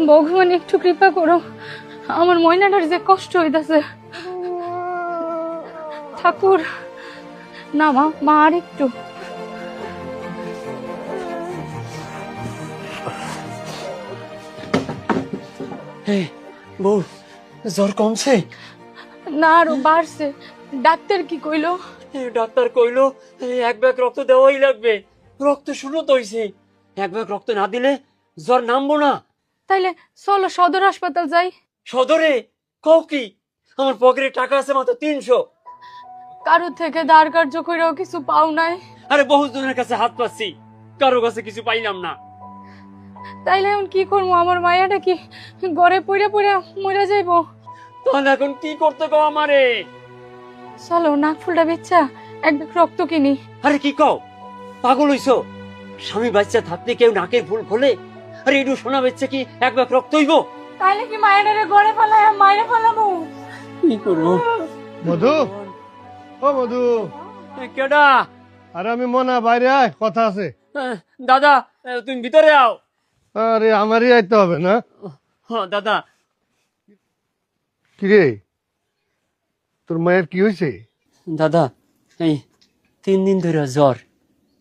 ভগবান একটু কৃপা করো, আমার ময়নাটার যে কষ্ট হইতাছে। ঠাকুর, না মা, মা আর একটু। বউ, জ্বর কমছে? না, আরো বাড়ছে। ডাক্তার কি কইলো? ডাক্তার কইলো এক ব্যাগ রক্ত দেওয়াই লাগবে। রক্ত শূন্যত হইছে, এক ব্যাগ রক্ত না দিলে জ্বর নামবো না। তাইলে চলো সদর হাসপাতাল যাই। সদরে? কও কি? আমার পকেটে টাকা আছে মাত্র 300। কারোর থেকে ধার কার্য কইরাও কিছু পাও নাই? আরে বহুত জনের কাছে হাত পাচ্ছি, কারো কাছে কিছু পাইলাম না। তাইলে এখন কি করবো? আমার মায়াটা কি ঘরে পড়ে পড়ে মরে যাইবো? তাহলে এখন কি করতে কও আমারে? চলো নাক ফুলটা বেচ্চা এক ব্যাগ রক্ত কিনি। আরে কি কও, পাগল হইছো? স্বামী বাচ্চা থাকতে কেউ নাকের ফুল খোলে? আরে একটু শোনা বেচ্ছে কি এক ব্যাগ রক্ত হইব? তাইলে কি মায়েরারে ঘরে ফেলায় মায়েরে ফেলাবো? কি করবো? মধু, ও মধু। কেডা? আরে আমি মনা, বাইরে আয়, কথা আছে। দাদা, তুমি ভিতরে আও। আরে আমারই আইতে হবে না? হ্যাঁ দাদা। কিরে, তোর মায়ের কি হয়েছে? দাদা, এই 3 দিন ধরে জ্বর,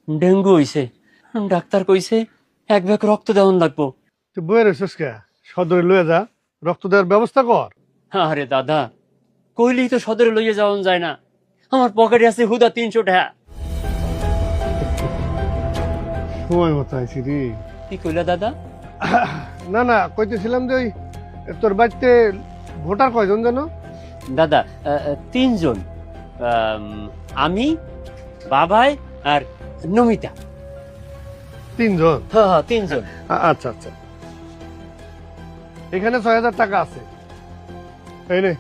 ডেঙ্গু হইছে। ডাক্তার কইছে এক ব্যাগ রক্ত দেওয়ান লাগবো। তুই বইয়ের হয়েছিস কে? সদরে লয়ে যা, রক্ত দেওয়ার ব্যবস্থা কর। আরে দাদা, কইলেই তো সদরে লইয়ে যাওয়ান যায় না। আমার পকেটে আছে হুদা 300 টাকা। সময় মতো আইছি রে। কি কইলা দাদা? না না, কইতেছিলাম যে ওই তোর বাড়িতে ভোটার কয়জন জানো? দাদা, 3 জন। আমি, বাবাই আর নমিতা। 3 জন? হ্যাঁ হ্যাঁ, 3 জন। আচ্ছা আচ্ছা, এখানে 6,000 টাকা আছে, এই নে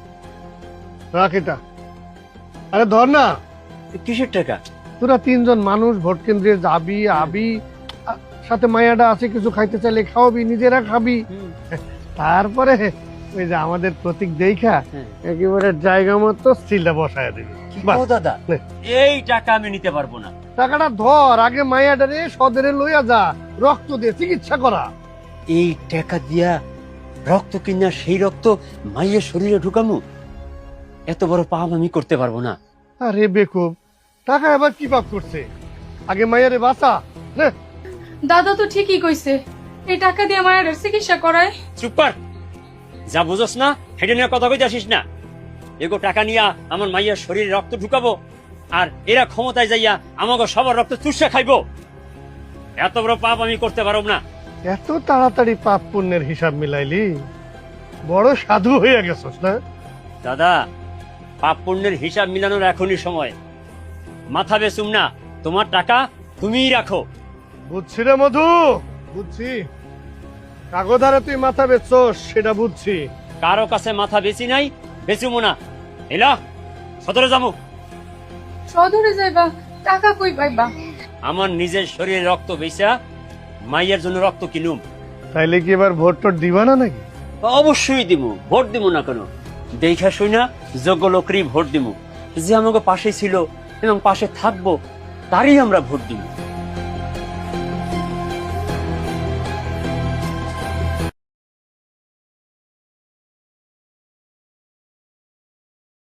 রাখ এটা। আরে ধর না। কিসের টাকা? তোরা 3 জন মানুষ, ভোট কেন্দ্রে যাবি আবি, সাথে মায়াটা আছে, কিছু খাইতে চাইলে খাওয়াবি, নিজেরা খাবি। তারপরে ওই যে আমাদের প্রতীক দেখা একেবারে জায়গা মতো স্টিলটা বসায় দিবি। বাস। ও দাদা, নে। এই টাকা আমি নিতে পারবো না। টাকাটা ধর, আগে মায়াটারে সদরে লইয়া যা, রক্ত দিয়ে চিকিৎসা করা। এই টাকা দিয়া রক্ত কিনা সেই রক্ত মাইয়ের শরীরে ঢুকামু? এত বড় পাপ আমি করতে পারবো না। আরে বেকুব, টাকা এবার কি পাপ করছে? আগে মায়ারে বাঁচা। নে। দাদা তো ঠিকই কইছে, এই টাকা দিয়ে মায়ের চিকিৎসা করায়। চুপ কর, যা বুঝোস না সেটা নিয়ে কথা কইতে আসিস না। এগো টাকা নিয়া আমার মাইয়ের শরীরে রক্ত ঢুকাবো, আর এরা ক্ষমতায় যাইয়া আমাকে সবার রক্ত চুষা খাইবো। এত বড় পাপ আমি করতে পারব না। এত তাড়াতাড়ি পাপ পুণ্যের হিসাব মিলাইলি? বড় সাধু হইয়া গেছস না? দাদা, পাপ পুণ্যের হিসাব মিলানোর এখনই সময়। মাথা বেচুম না, তোমার টাকা তুমিই রাখো। বুঝছি রে মধু, বুঝছি। কাগধারে তুই মাথা বেচছস সেটা বুঝছি। কারো কাছে মাথা বেচি নাই, বেচুমো না। এলা সদরে যাবো। সদরে যাইবা? টাকা কই পাইবা? আমার নিজের শরীরে রক্ত বেচা মাইয়ের জন্য রক্ত কিনুম। তাইলে কি এবার ভোট টোট দিবা না নাকি? অবশ্যই দিমু, ভোট দিমু না কেন? দেখা শুই না যোগ্য লোকেরই ভোট দিমু। যে আমাকে পাশে ছিল এবং পাশে থাকবো তারই আমরা ভোট দিমু।